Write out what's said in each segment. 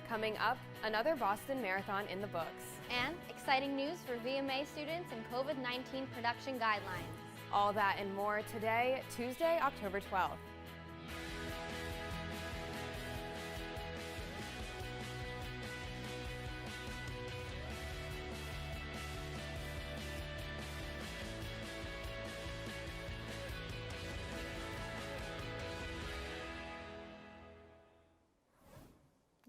Coming up, another Boston Marathon in the books. And exciting news for VMA students and COVID-19 production guidelines. All that and more today, Tuesday, October 12th.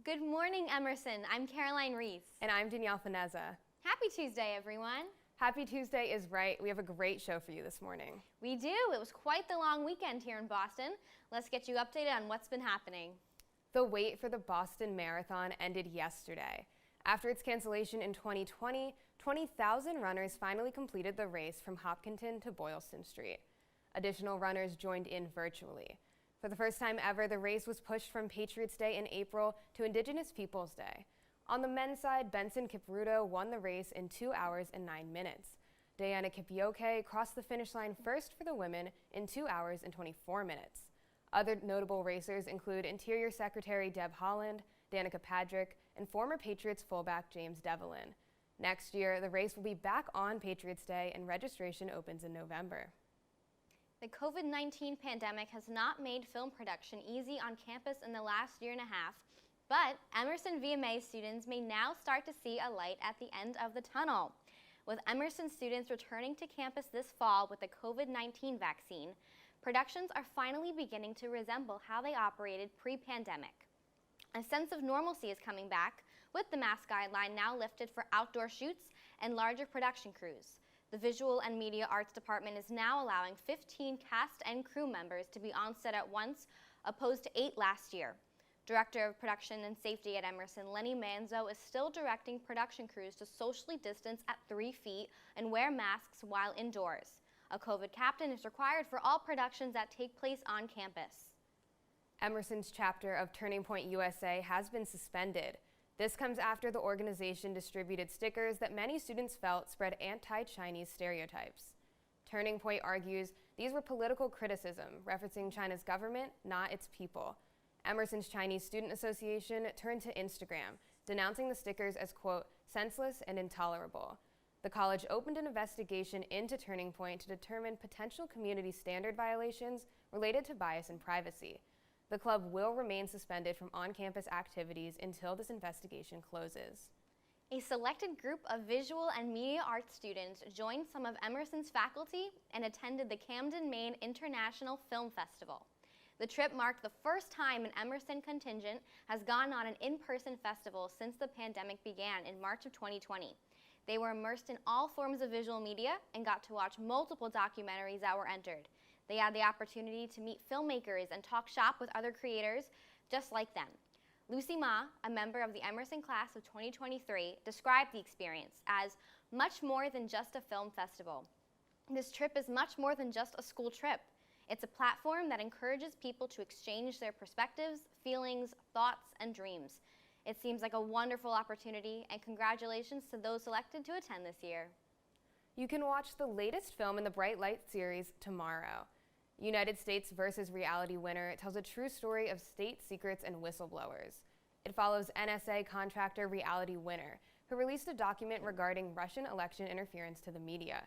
Good morning, Emerson. I'm Caroline Reese. And I'm Danielle Fineza. Happy Tuesday, everyone. Happy Tuesday is right. We have a great show for you this morning. We do. It was quite the long weekend here in Boston. Let's get you updated on what's been happening. The wait for the Boston Marathon ended yesterday. After its cancellation in 2020, 20,000 runners finally completed the race from Hopkinton to Boylston Street. Additional runners joined in virtually. For the first time ever, the race was pushed from Patriots' Day in April to Indigenous Peoples' Day. On the men's side, Benson Kipruto won the race in 2 hours and 9 minutes. Diana Kipioke crossed the finish line first for the women in 2 hours and 24 minutes. Other notable racers include Interior Secretary Deb Haaland, Danica Patrick, and former Patriots fullback James Devlin. Next year, the race will be back on Patriots' Day and registration opens in November. The COVID-19 pandemic has not made film production easy on campus in the last year and a half, but Emerson VMA students may now start to see a light at the end of the tunnel. With Emerson students returning to campus this fall with the COVID-19 vaccine, productions are finally beginning to resemble how they operated pre-pandemic. A sense of normalcy is coming back, with the mask guideline now lifted for outdoor shoots and larger production crews. The Visual and Media Arts Department is now allowing 15 cast and crew members to be on set at once, opposed to 8 last year. Director of Production and Safety at Emerson, Lenny Manzo, is still directing production crews to socially distance at 3 feet and wear masks while indoors. A COVID captain is required for all productions that take place on campus. Emerson's chapter of Turning Point USA has been suspended. This comes after the organization distributed stickers that many students felt spread anti-Chinese stereotypes. Turning Point argues these were political criticism, referencing China's government, not its people. Emerson's Chinese Student Association turned to Instagram, denouncing the stickers as, quote, senseless and intolerable. The college opened an investigation into Turning Point to determine potential community standard violations related to bias and privacy. The club will remain suspended from on-campus activities until this investigation closes. A selected group of visual and media arts students joined some of Emerson's faculty and attended the Camden, Maine International Film Festival. The trip marked the first time an Emerson contingent has gone on an in-person festival since the pandemic began in March of 2020. They were immersed in all forms of visual media and got to watch multiple documentaries that were entered. They had the opportunity to meet filmmakers and talk shop with other creators just like them. Lucy Ma, a member of the Emerson class of 2023, described the experience as much more than just a film festival. This trip is much more than just a school trip. It's a platform that encourages people to exchange their perspectives, feelings, thoughts, and dreams. It seems like a wonderful opportunity, and congratulations to those selected to attend this year. You can watch the latest film in the Bright Light series tomorrow. United States vs. Reality Winner tells a true story of state secrets and whistleblowers. It follows NSA contractor Reality Winner, who released a document regarding Russian election interference to the media.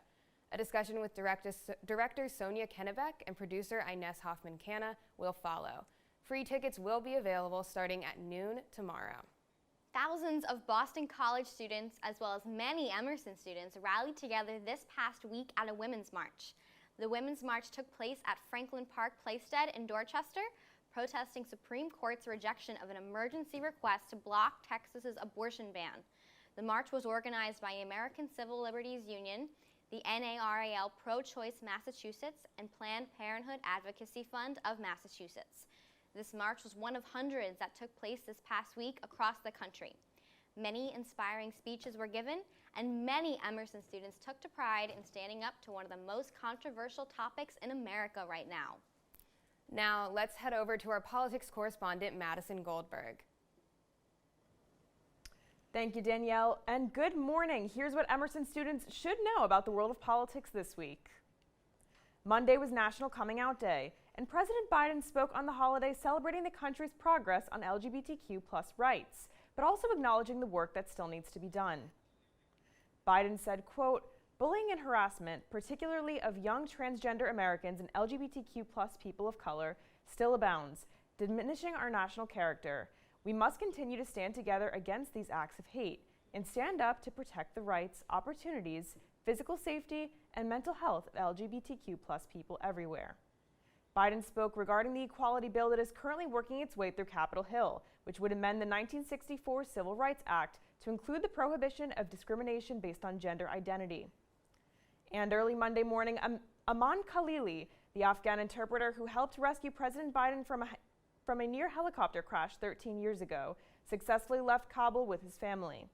A discussion with director Sonia Kennebec and producer Inez Hoffman-Canna will follow. Free tickets will be available starting at noon tomorrow. Thousands of Boston College students, as well as many Emerson students, rallied together this past week at a Women's March. The Women's March took place at Franklin Park Playstead in Dorchester, protesting Supreme Court's rejection of an emergency request to block Texas's abortion ban. The march was organized by the American Civil Liberties Union, the NARAL Pro-Choice Massachusetts, and Planned Parenthood Advocacy Fund of Massachusetts. This march was one of hundreds that took place this past week across the country. Many inspiring speeches were given, and many Emerson students took to pride in standing up to one of the most controversial topics in America right now. Now, let's head over to our politics correspondent, Madison Goldberg. Thank you, Danielle, and good morning. Here's what Emerson students should know about the world of politics this week. Monday was National Coming Out Day, and President Biden spoke on the holiday celebrating the country's progress on LGBTQ+ rights. but also acknowledging the work that still needs to be done. Biden said, quote, "Bullying and harassment, particularly of young transgender Americans and LGBTQ+ people of color, still abounds, diminishing our national character. We must continue to stand together against these acts of hate and stand up to protect the rights, opportunities, physical safety, and mental health of LGBTQ+ people everywhere." Biden spoke regarding the equality bill that is currently working its way through Capitol Hill, which would amend the 1964 Civil Rights Act to include the prohibition of discrimination based on gender identity. And early Monday morning, Aman Khalili, the Afghan interpreter who helped rescue President Biden from a near helicopter crash 13 years ago, successfully left Kabul with his family.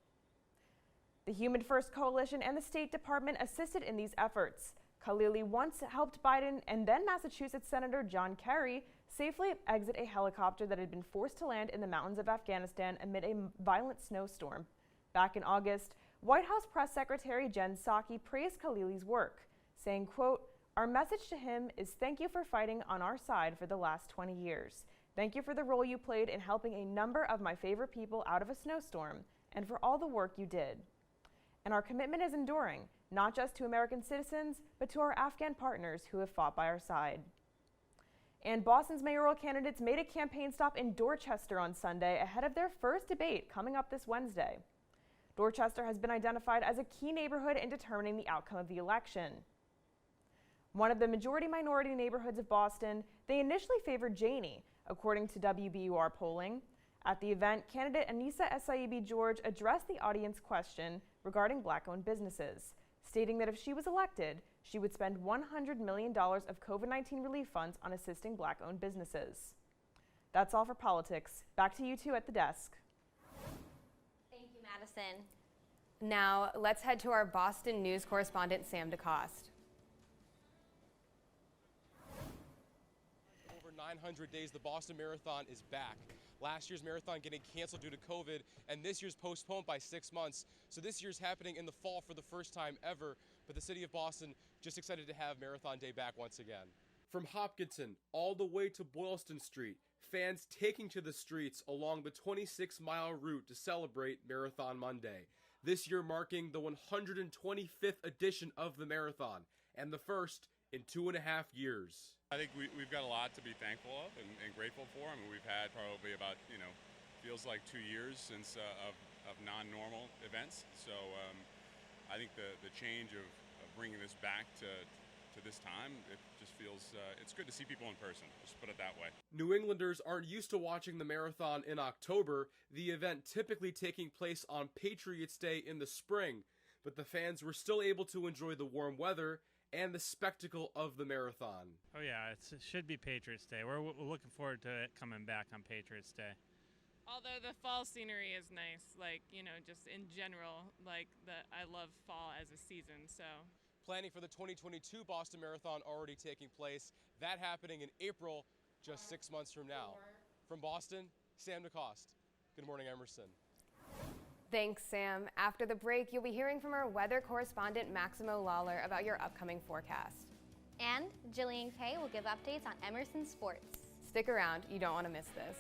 The Human First Coalition and the State Department assisted in these efforts. Khalili once helped Biden and then Massachusetts Senator John Kerry safely exit a helicopter that had been forced to land in the mountains of Afghanistan amid a violent snowstorm. Back in August, White House Press Secretary Jen Psaki praised Khalili's work, saying, quote, "Our message to him is thank you for fighting on our side for the last 20 years. Thank you for the role you played in helping a number of my favorite people out of a snowstorm and for all the work you did. And our commitment is enduring, not just to American citizens, but to our Afghan partners who have fought by our side." And Boston's mayoral candidates made a campaign stop in Dorchester on Sunday ahead of their first debate coming up this Wednesday. Dorchester has been identified as a key neighborhood in determining the outcome of the election. One of the majority-minority neighborhoods of Boston, they initially favored Janey, according to WBUR polling. At the event, candidate Anissa Essaibi-George addressed the audience question regarding black-owned businesses, stating that if she was elected, she would spend $100 million of COVID-19 relief funds on assisting black-owned businesses. That's all for politics. Back to you two at the desk. Thank you, Madison. Now, let's head to our Boston news correspondent, Sam DeCoste. Over 900 days, the Boston Marathon is back. Last year's marathon getting canceled due to COVID, and this year's postponed by 6 months. So this year's happening in the fall for the first time ever, but the city of Boston just excited to have Marathon Day back once again. From Hopkinton all the way to Boylston Street, fans taking to the streets along the 26-mile route to celebrate Marathon Monday. This year marking the 125th edition of the marathon, and the first in 2.5 years. I think we've got a lot to be thankful of and grateful for. I mean, we've had probably about, feels like 2 years since of non-normal events. So I think the change of bringing this back to this time, it just feels, it's good to see people in person, just put it that way. New Englanders aren't used to watching the marathon in October, the event typically taking place on Patriots' Day in the spring, but the fans were still able to enjoy the warm weather and the spectacle of the marathon. Oh yeah, it should be Patriots Day. We're looking forward to it coming back on Patriots Day. Although the fall scenery is nice, just in general, I love fall as a season, so. Planning for the 2022 Boston Marathon already taking place, that happening in April, just 6 months from now. From Boston, Sam DeCoste. Good morning, Emerson. Thanks, Sam. After the break, you'll be hearing from our weather correspondent, Maximo Lawlor, about your upcoming forecast. And Jillian Kay will give updates on Emerson sports. Stick around, you don't want to miss this.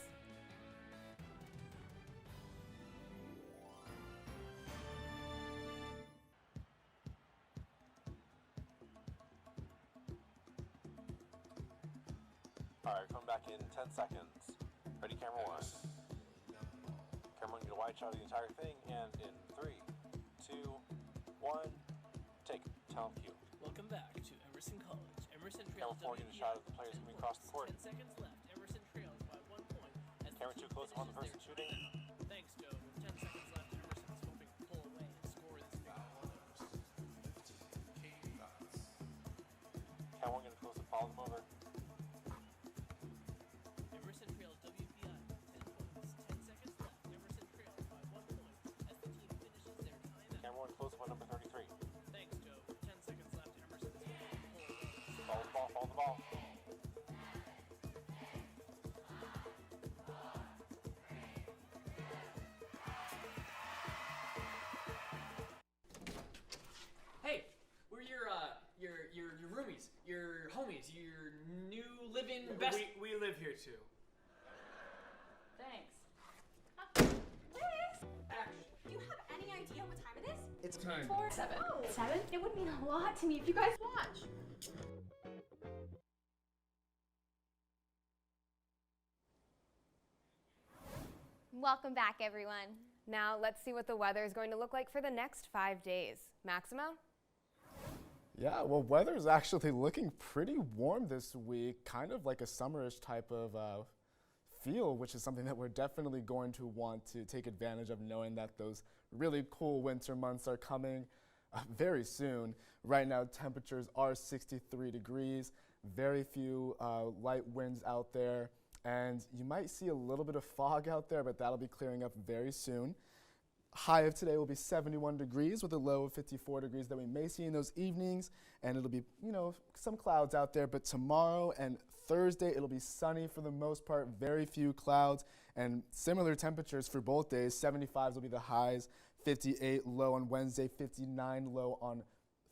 All right, come back in 10 seconds. Ready, camera one. Camera one, get a wide shot of the entire thing, and in 3, 2, 1, take it. Tell them cue. Welcome back to Emerson College. Emerson Camera trails 4, get a shot of the players coming across the court. 10 seconds left. Emerson trails by 1 point. As Camera 2 close upon the person finishes shooting. Thanks, Joe. With 10 seconds left, Emerson is hoping to pull away and score this game. Camera 1, get a close up, follow them over. Emerson trails WPI 10 points. 10 seconds left. Emerson trails by 1 point as the team finishes their timeout. Camera 1, close up on number 33. Thanks, Joe. With 10 seconds left, Emerson is hoping to pull away. Follow the ball, follow the ball. Hey, we're your roomies, your homies, your new living best. We live here too. Thanks. Liz! It's time. 7. 7? It would mean a lot to me if you guys watch. Welcome back, everyone. Now let's see what the weather is going to look like for the next 5 days. Maximo? Yeah, well, weather is actually looking pretty warm this week, kind of like a summerish type of feel, which is something that we're definitely going to want to take advantage of, knowing that those really cool winter months are coming very soon. Right now, temperatures are 63 degrees, very few light winds out there, and you might see a little bit of fog out there, but that'll be clearing up very soon. High of today will be 71 degrees with a low of 54 degrees that we may see in those evenings, and it'll be, some clouds out there, but tomorrow and Thursday it'll be sunny for the most part, very few clouds, and similar temperatures for both days. 75s will be the highs, 58 low on Wednesday, 59 low on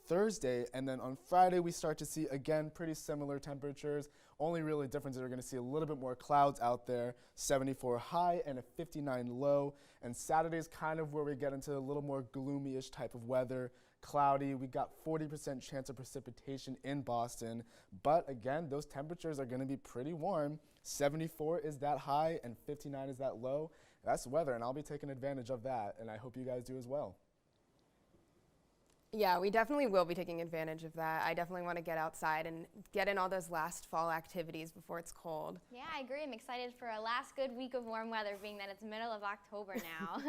Thursday, and then on Friday we start to see again pretty similar temperatures. Only really difference is we're going to see a little bit more clouds out there, 74 high and a 59 low, and Saturday is kind of where we get into a little more gloomy-ish type of weather. Cloudy, we got 40% chance of precipitation in Boston, but again, those temperatures are going to be pretty warm. 74 is that high and 59 is that low. That's weather, and I'll be taking advantage of that, and I hope you guys do as well. Yeah, we definitely will be taking advantage of that. I definitely want to get outside and get in all those last fall activities before it's cold. Yeah, I agree. I'm excited for a last good week of warm weather, being that it's middle of October now.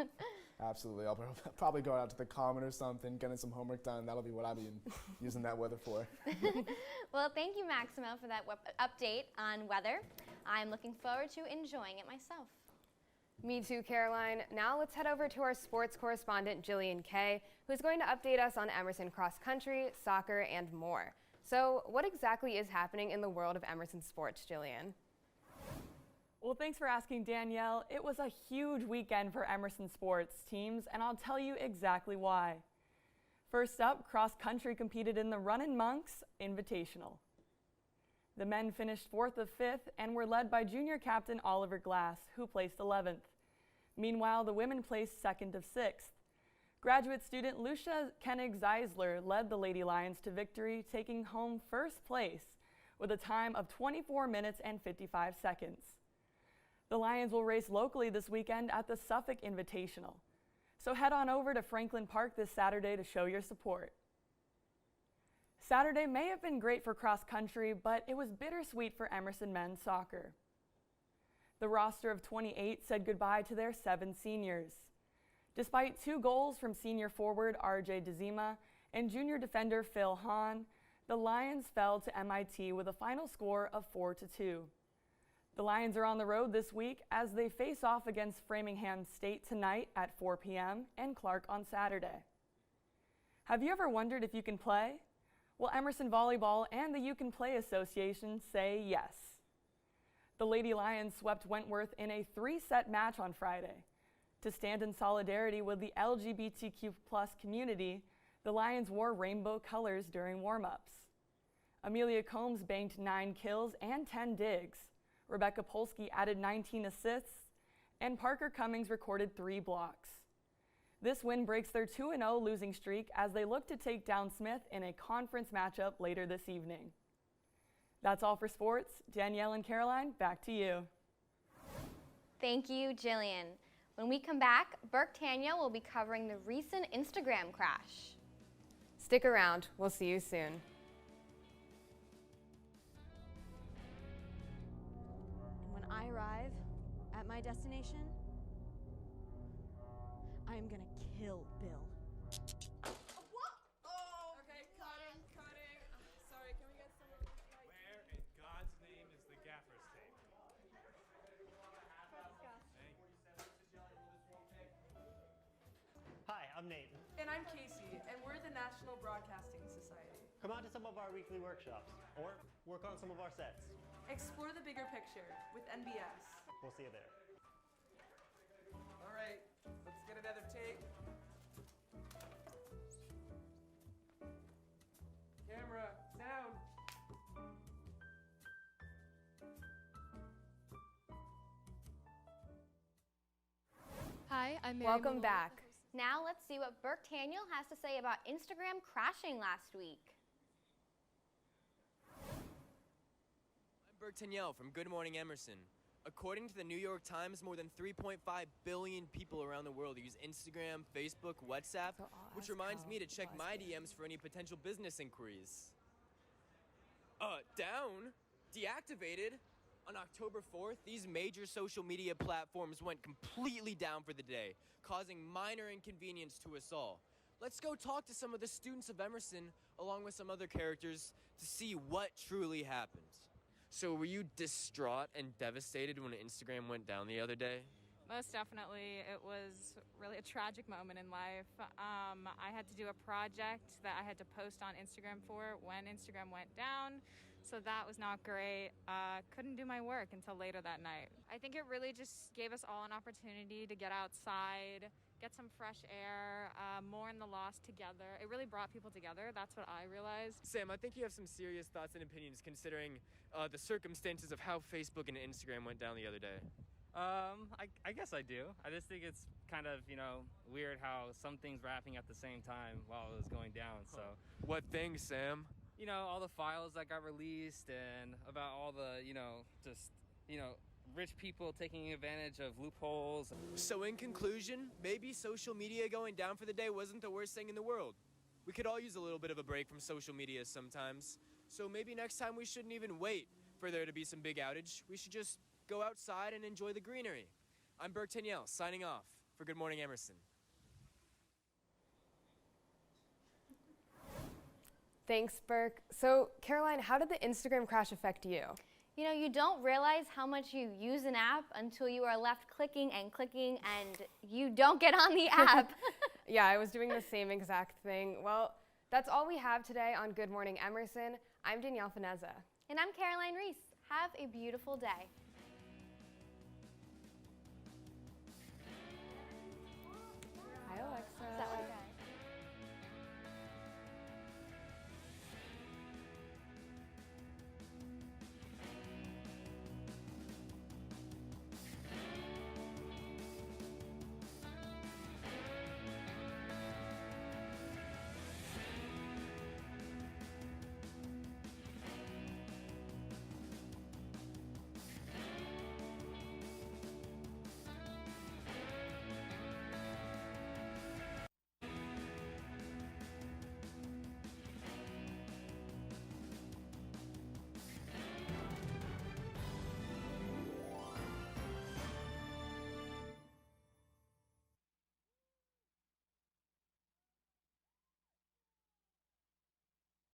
Absolutely. I'll probably go out to the common or something, getting some homework done. That'll be what I'll be using that weather for. Well, thank you, Maximo, for that update on weather. I'm looking forward to enjoying it myself. Me too, Caroline. Now let's head over to our sports correspondent, Jillian Kay, who's going to update us on Emerson cross country, soccer, and more. So what exactly is happening in the world of Emerson sports, Jillian? Well, thanks for asking, Danielle. It was a huge weekend for Emerson sports teams, and I'll tell you exactly why. First up, cross country competed in the Runnin' Monks Invitational. The men finished 4th of 5th and were led by junior captain Oliver Glass, who placed 11th. Meanwhile, the women placed 2nd of 6th. Graduate student Lucia Koenig-Zeisler led the Lady Lions to victory, taking home 1st place with a time of 24 minutes and 55 seconds. The Lions will race locally this weekend at the Suffolk Invitational. So head on over to Franklin Park this Saturday to show your support. Saturday may have been great for cross country, but it was bittersweet for Emerson men's soccer. The roster of 28 said goodbye to their 7 seniors. Despite 2 goals from senior forward RJ DeZima and junior defender Phil Hahn, the Lions fell to MIT with a final score of 4-2. The Lions are on the road this week as they face off against Framingham State tonight at 4 p.m. and Clark on Saturday. Have you ever wondered if you can play? Well, Emerson Volleyball and the You Can Play Association say yes. The Lady Lions swept Wentworth in a 3-set match on Friday. To stand in solidarity with the LGBTQ+ community, the Lions wore rainbow colors during warm-ups. Amelia Combs banked 9 kills and 10 digs. Rebecca Polsky added 19 assists, and Parker Cummings recorded 3 blocks. This win breaks their 2-0 losing streak as they look to take down Smith in a conference matchup later this evening. That's all for sports. Danielle and Caroline, back to you. Thank you, Jillian. When we come back, Berk Tanyel will be covering the recent Instagram crash. Stick around. We'll see you soon. And when I arrive at my destination, I am gonna kill Bill. What? Oh! Okay, cutting. Sorry, can we get some of this? Where in God's name is the gaffer's tape? Hi, I'm Nate. And I'm Casey, and we're the National Broadcasting Society. Come out to some of our weekly workshops, or work on some of our sets. Explore the bigger picture with NBS. We'll see you there. All right, let's get another take. Camera, sound. Hi, I'm Mary Welcome Malone, back. Now let's see what Berk Tanyel has to say about Instagram crashing last week. I'm Berk Tanyel from Good Morning Emerson. According to the New York Times, more than 3.5 billion people around the world use Instagram, Facebook, WhatsApp, which reminds me to check my DMs for any potential business inquiries. Down? Deactivated? On October 4th, these major social media platforms went completely down for the day, causing minor inconvenience to us all. Let's go talk to some of the students of Emerson, along with some other characters, to see what truly happened. So were you distraught and devastated when Instagram went down the other day? Most definitely. It was really a tragic moment in life. I had to do a project that I had to post on Instagram for when Instagram went down, so that was not great. Couldn't do my work until later that night. I think it really just gave us all an opportunity to get outside, get some fresh air, mourn the loss together. It really brought people together. That's what I realized. Sam, I think you have some serious thoughts and opinions considering the circumstances of how Facebook and Instagram went down the other day. I guess I do. I just think it's kind of, weird how some things were happening at the same time while it was going down, so. What things, Sam? All the files that got released and about all the, rich people taking advantage of loopholes. So in conclusion, maybe social media going down for the day wasn't the worst thing in the world. We could all use a little bit of a break from social media sometimes. So maybe next time we shouldn't even wait for there to be some big outage. We should just go outside and enjoy the greenery. I'm Berk Tanyel, signing off for Good Morning Emerson. Thanks, Berk. So, Caroline, how did the Instagram crash affect you? You don't realize how much you use an app until you are left clicking and clicking and you don't get on the app. Yeah, I was doing the same exact thing. Well, that's all we have today on Good Morning Emerson. I'm Danielle Fineza. And I'm Caroline Reese. Have a beautiful day.